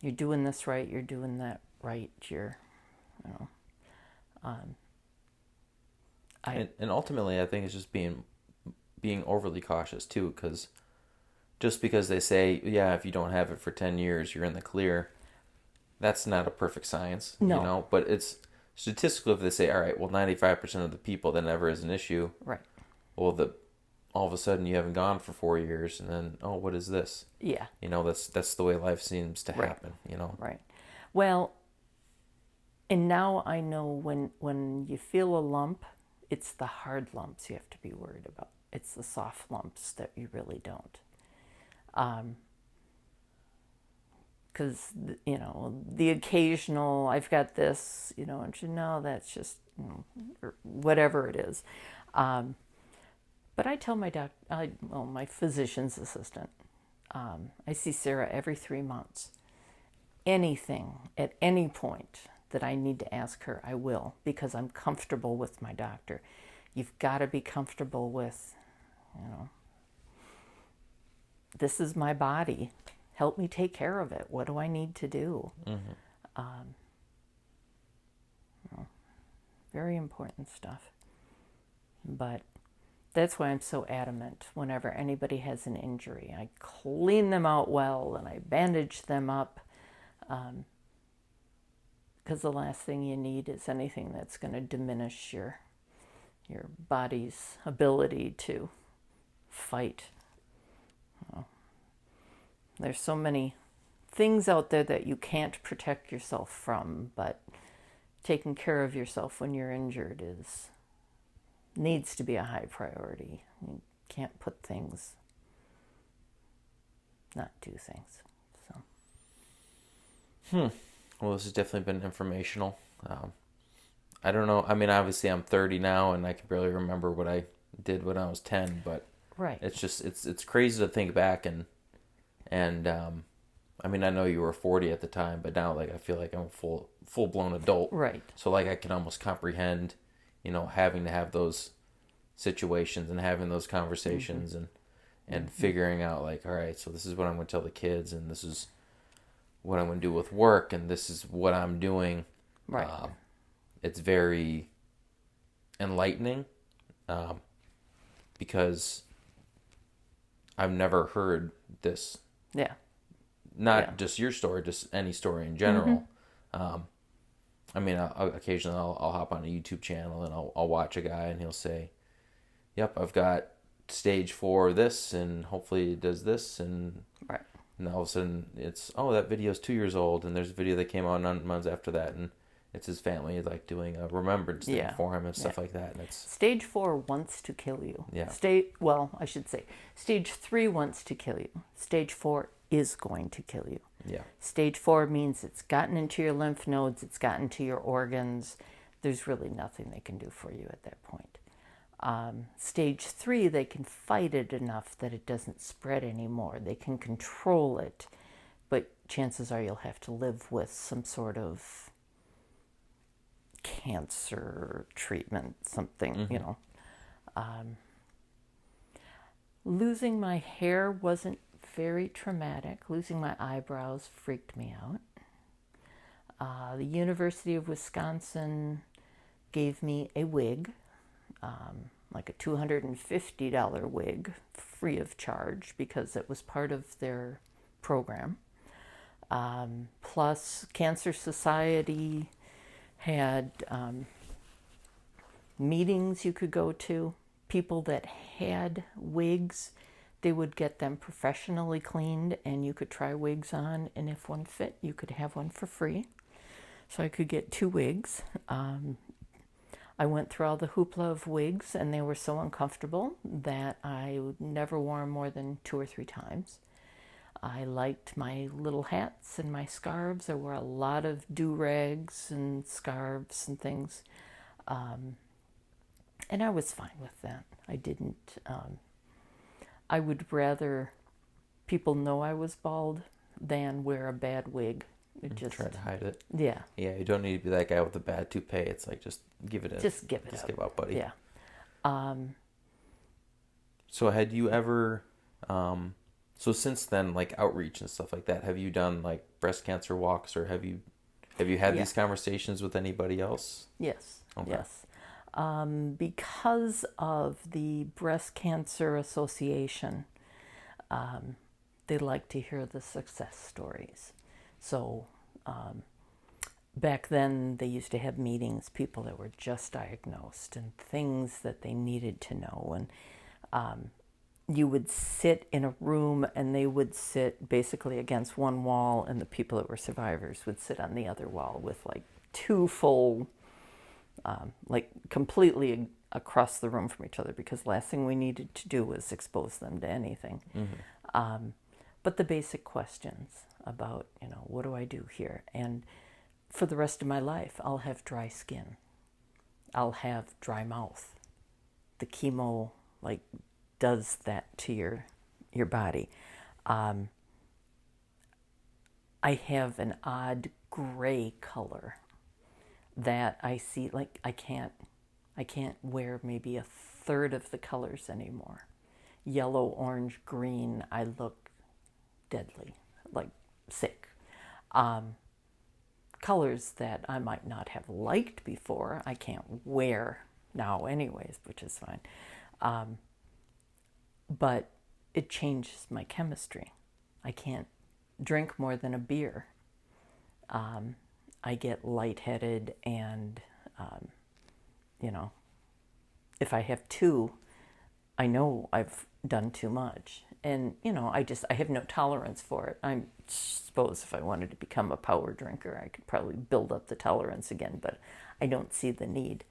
you're doing this right, you're doing that right, And ultimately, I think it's just being overly cautious too, because just because they say, yeah, if you don't have it for 10 years, you're in the clear, that's not a perfect science, No. But it's statistical if they say, all right, well, 95% of the people, that never is an issue. Right. Well, all of a sudden you haven't gone for 4 years, and then, oh, what is this? Yeah. That's the way life seems to happen, Right. Well, and now I know when you feel a lump, it's the hard lumps you have to be worried about. It's the soft lumps that you really don't. Because, the occasional, I've got this, and that's just, or whatever it is. But I tell my my physician's assistant, I see Sarah every 3 months. Anything at any point that I need to ask her, I will, because I'm comfortable with my doctor. You've got to be comfortable with, this is my body. Help me take care of it. What do I need to do? Very important stuff. But that's why I'm so adamant whenever anybody has an injury. I clean them out well and I bandage them up. Because the last thing you need is anything that's going to diminish your body's ability to fight. There's so many things out there that you can't protect yourself from, but taking care of yourself when you're injured needs to be a high priority. You can't not do things. So. Well, this has definitely been informational. I don't know. I mean, obviously I'm 30 now and I can barely remember what I did when I was 10, but right. It's just, it's crazy to think back and I mean, I know you were 40 at the time, but now I feel like I'm a full blown adult. Right. So I can almost comprehend, having to have those situations and having those conversations and figuring out all right, so this is what I'm going to tell the kids and this is what I'm going to do with work and this is what I'm doing. Right. It's very enlightening because I've never heard this. Yeah. Not just your story, just any story in general. I mean, occasionally I'll hop on a YouTube channel and I'll watch a guy and he'll say, yep, I've got stage 4 this, and hopefully it does this, Right. and all of a sudden it's, oh, that video's 2 years old, and there's a video that came out 9 months after that, and it's his family like doing a remembrance thing Yeah. for him and stuff Yeah. like that, and it's Stage 4 wants to kill you. Yeah. I should say, stage 3 wants to kill you. Stage 4 is going to kill you. yeah, Stage 4 means it's gotten into your lymph nodes, it's gotten to your organs. There's really nothing they can do for you at that point. Stage 3, they can fight it enough that it doesn't spread anymore. They can control it, but chances are you'll have to live with some sort of cancer treatment, something, you know. Losing my hair wasn't very traumatic. Losing my eyebrows freaked me out. The University of Wisconsin gave me a wig, like a $250 wig, free of charge, because it was part of their program. Plus, Cancer Society had meetings you could go to. People that had wigs, they would get them professionally cleaned, and you could try wigs on, and if one fit, you could have one for free. So I could get 2 wigs. I went through all the hoopla of wigs, and they were so uncomfortable that I never wore them more than 2 or 3 times. I liked my little hats and my scarves. I wore a lot of do-rags and scarves and things. And I was fine with that. I didn't, I would rather people know I was bald than wear a bad wig. It just, try to hide it. yeah, Yeah, you don't need to be that guy with the bad toupee. It's like, just give it just give it just up. give up, buddy. Yeah. So had you ever, so since then, like outreach and stuff like that, have you done like breast cancer walks, or have you had Yeah. these conversations with anybody else? Yes. Okay. Yes. Because of the Breast Cancer Association, they like to hear the success stories. So back then, they used to have meetings, people that were just diagnosed and things that they needed to know. And you would sit in a room, and they would sit basically against one wall, and the people that were survivors would sit on the other wall with like 2 full, like completely across the room from each other, because the last thing we needed to do was expose them to anything. But the basic questions about, you know, what do I do here? And for the rest of my life, I'll have dry skin. I'll have dry mouth. The chemo, like, does that to your body. I have an odd gray color that I see, like, I can't wear maybe a third of the colors anymore. Yellow, orange, green, I look deadly, like sick. Colors that I might not have liked before, I can't wear now anyways, which is fine. But it changes my chemistry. I can't drink more than a beer. I get lightheaded, and, you know, if I have 2, I know I've done too much. And, you know, I have no tolerance for it. I suppose if I wanted to become a power drinker, I could probably build up the tolerance again, but I don't see the need.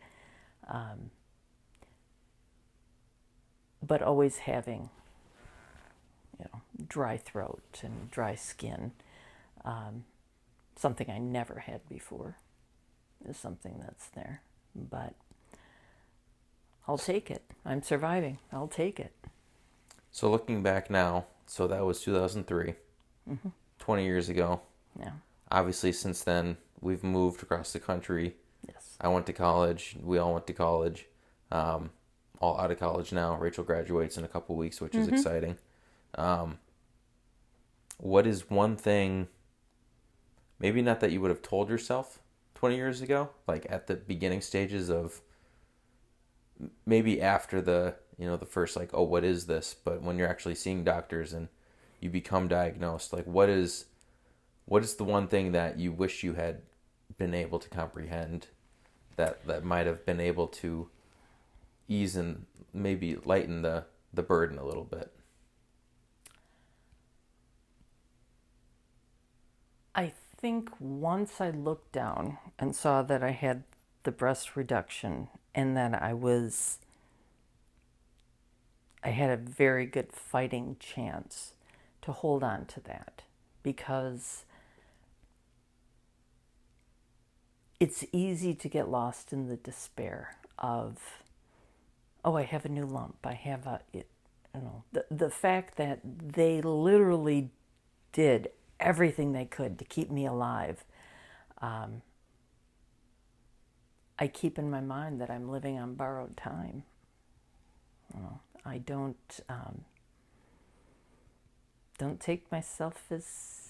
But always having, you know, dry throat and dry skin, something I never had before, is something that's there. But I'll take it. I'm surviving. I'll take it. So looking back now, so that was 2003, 20 years ago. Yeah. Obviously, since then, we've moved across the country. Yes. I went to college. We all went to college. All out of college now. Rachel graduates in a couple weeks, which is exciting. What is one thing, maybe not that you would have told yourself 20 years ago, like at the beginning stages of, maybe after the, you know, the first, like, oh, what is this? But when you're actually seeing doctors and you become diagnosed, like, what is the one thing that you wish you had been able to comprehend, that might have been able to ease and maybe lighten the burden a little bit? I think once I looked down and saw that I had the breast reduction and that I had a very good fighting chance to hold on to that, because it's easy to get lost in the despair of, oh, I have a new lump. I have the fact that they literally did everything they could to keep me alive. I keep in my mind that I'm living on borrowed time. I don't take myself as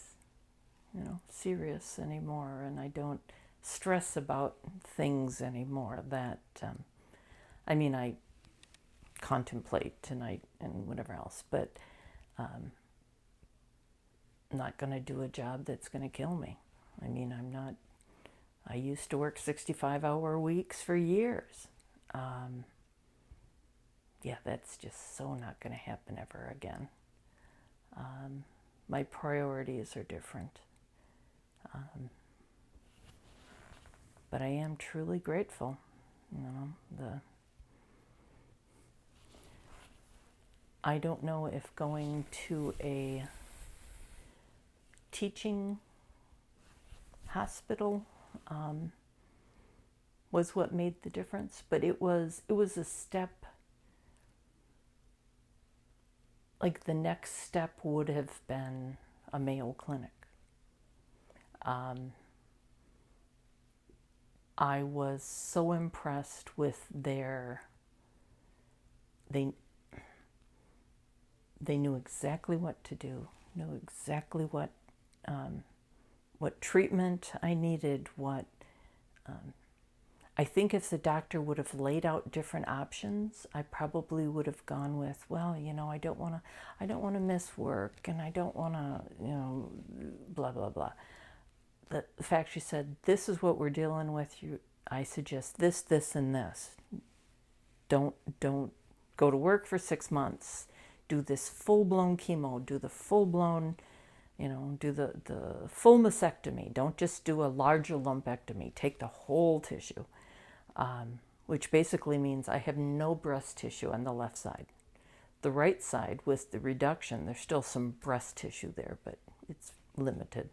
serious anymore, and I don't stress about things anymore. That I contemplate and whatever else, but I'm not going to do a job that's going to kill me. I'm not. I used to work 65-hour weeks for years. Yeah, that's just so not going to happen ever again. My priorities are different. But I am truly grateful. I don't know if going to a teaching hospital was what made the difference, but it was a step. Like, the next step would have been a Mayo Clinic. I was so impressed with they knew exactly what to do, knew exactly what treatment I needed, I think if the doctor would have laid out different options, I probably would have gone with, well, I don't want to miss work, and I don't want to, blah, blah, blah. The fact she said, this is what we're dealing with, I suggest this, this, and this. Don't go to work for 6 months. Do this full-blown chemo. Do the full-blown, do the full mastectomy. Don't just do a larger lumpectomy. Take the whole tissue. Which basically means I have no breast tissue on the left side. The right side, with the reduction, there's still some breast tissue there, but it's limited.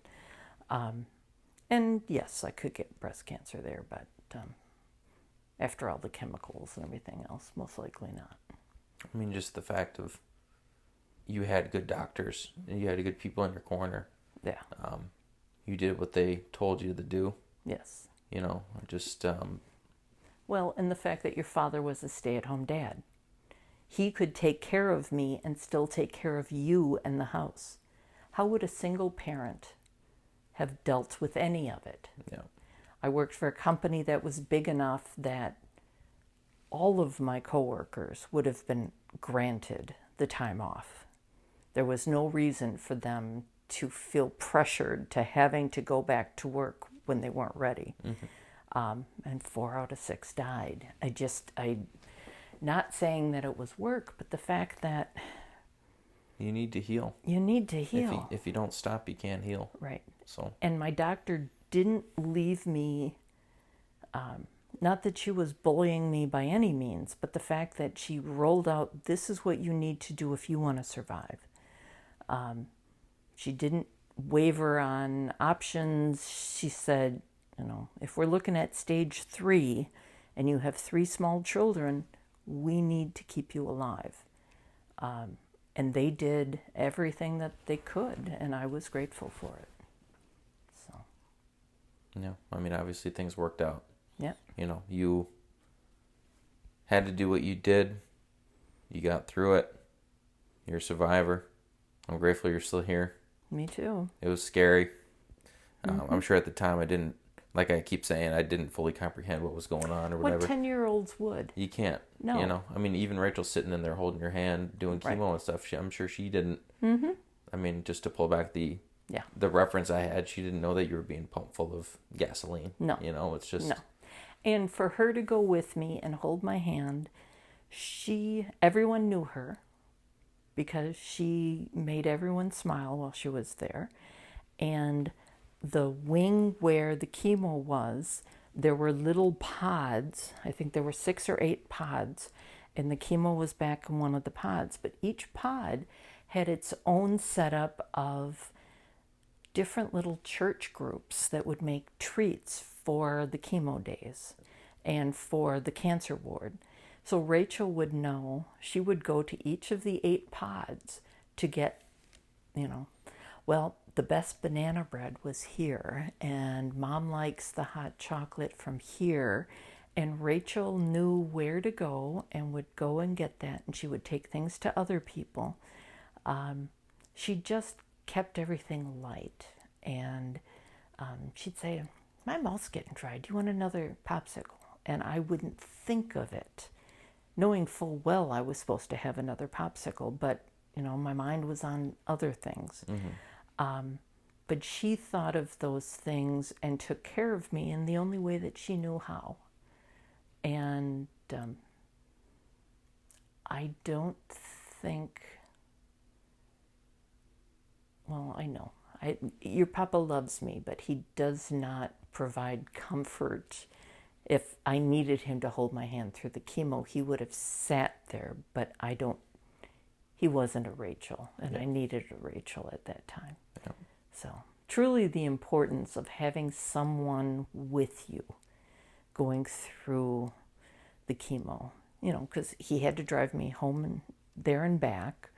And yes, I could get breast cancer there, but after all the chemicals and everything else, most likely not. Just the fact of you had good doctors, and you had good people in your corner. Yeah. You did what they told you to do. Yes. Well, and the fact that your father was a stay-at-home dad. He could take care of me and still take care of you and the house. How would a single parent have dealt with any of it? Yeah. I worked for a company that was big enough that all of my coworkers would have been granted the time off. There was no reason for them to feel pressured to having to go back to work when they weren't ready. Mm-hmm. And 4 out of 6 died. Not saying that it was work, but the fact that you need to heal. You need to heal. If you don't stop, you can't heal. Right. So. And my doctor didn't leave me, not that she was bullying me by any means, but the fact that she rolled out, this is what you need to do if you want to survive. She didn't waver on options. She said, if we're looking at stage 3 and you have 3 small children, we need to keep you alive. And they did everything that they could, and I was grateful for it. So. Yeah, obviously things worked out. Yeah. You had to do what you did. You got through it. You're a survivor. I'm grateful you're still here. Me too. It was scary. Mm-hmm. I'm sure at the time I didn't, like I keep saying, I didn't fully comprehend what was going on or whatever. What 10-year-olds would? You can't. No. Even Rachel sitting in there holding your hand, doing chemo and stuff, I'm sure she didn't. Mm-hmm. Just to pull back the reference I had, she didn't know that you were being pumped full of gasoline. No. It's just... No. And for her to go with me and hold my hand, Everyone knew her because she made everyone smile while she was there. And the wing where the chemo was, there were little pods. I think there were 6 or 8 pods, and the chemo was back in one of the pods. But each pod had its own setup of different little church groups that would make treats for the chemo days and for the cancer ward. So Rachel would know, she would go to each of the 8 pods to get, well, the best banana bread was here, and Mom likes the hot chocolate from here. And Rachel knew where to go and would go and get that, and she would take things to other people. She just kept everything light, and she'd say, my mouth's getting dry, do you want another popsicle? And I wouldn't think of it, knowing full well I was supposed to have another popsicle, but my mind was on other things. But she thought of those things and took care of me in the only way that she knew how. And I don't think, well, I know, your papa loves me, but he does not provide comfort. If I needed him to hold my hand through the chemo, he would have sat there, but he wasn't a Rachel, and I needed a Rachel at that time. Yeah. So truly the importance of having someone with you going through the chemo, because he had to drive me home and there and back.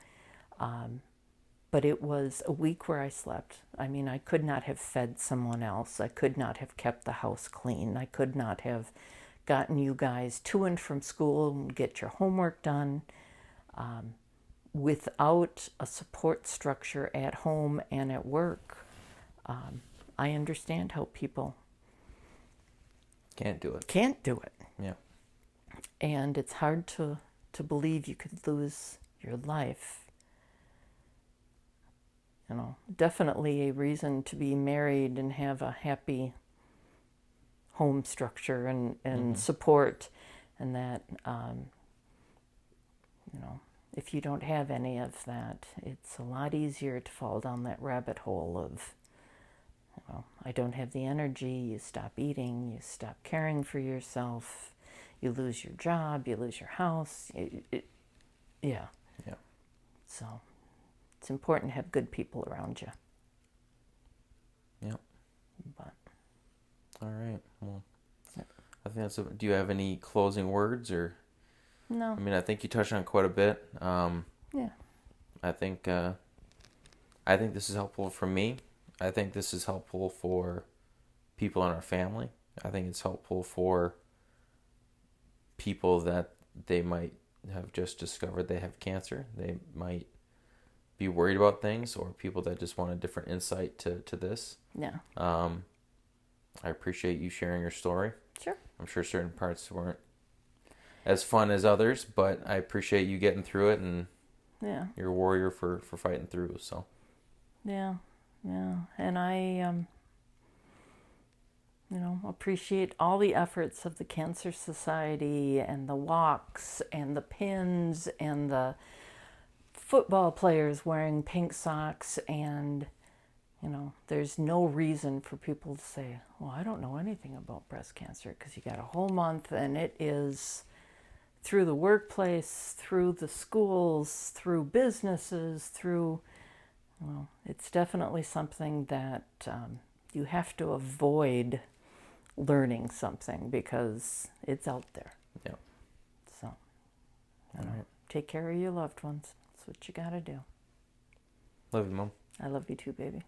But it was a week where I slept. I mean, I could not have fed someone else. I could not have kept the house clean. I could not have gotten you guys to and from school and get your homework done. Without a support structure at home and at work, I understand how people can't do it. Yeah. And it's hard to believe you could lose your life. Definitely a reason to be married and have a happy home structure and support, and that, if you don't have any of that, it's a lot easier to fall down that rabbit hole of, I don't have the energy, you stop eating, you stop caring for yourself, you lose your job, you lose your house. Yeah. So it's important to have good people around you. Yep. But. All right. Well, I think that's. Do you have any closing words or? No. I mean, I think you touched on quite a bit. Yeah. I think this is helpful for me. I think this is helpful for people in our family. I think it's helpful for people that they might have just discovered they have cancer. They might be worried about things, or people that just want a different insight to this. Yeah. I appreciate you sharing your story. Sure. I'm sure certain parts weren't as fun as others, but I appreciate you getting through it, and you're a warrior for fighting through. So. Yeah. And I, appreciate all the efforts of the Cancer Society and the walks and the pins and the football players wearing pink socks, and there's no reason for people to say, well, I don't know anything about breast cancer, because you got a whole month, and it is through the workplace, through the schools, through businesses, it's definitely something that you have to avoid learning something, because it's out there. Yeah. So, take care of your loved ones. That's what you got to do. Love you, Mom. I love you too, baby.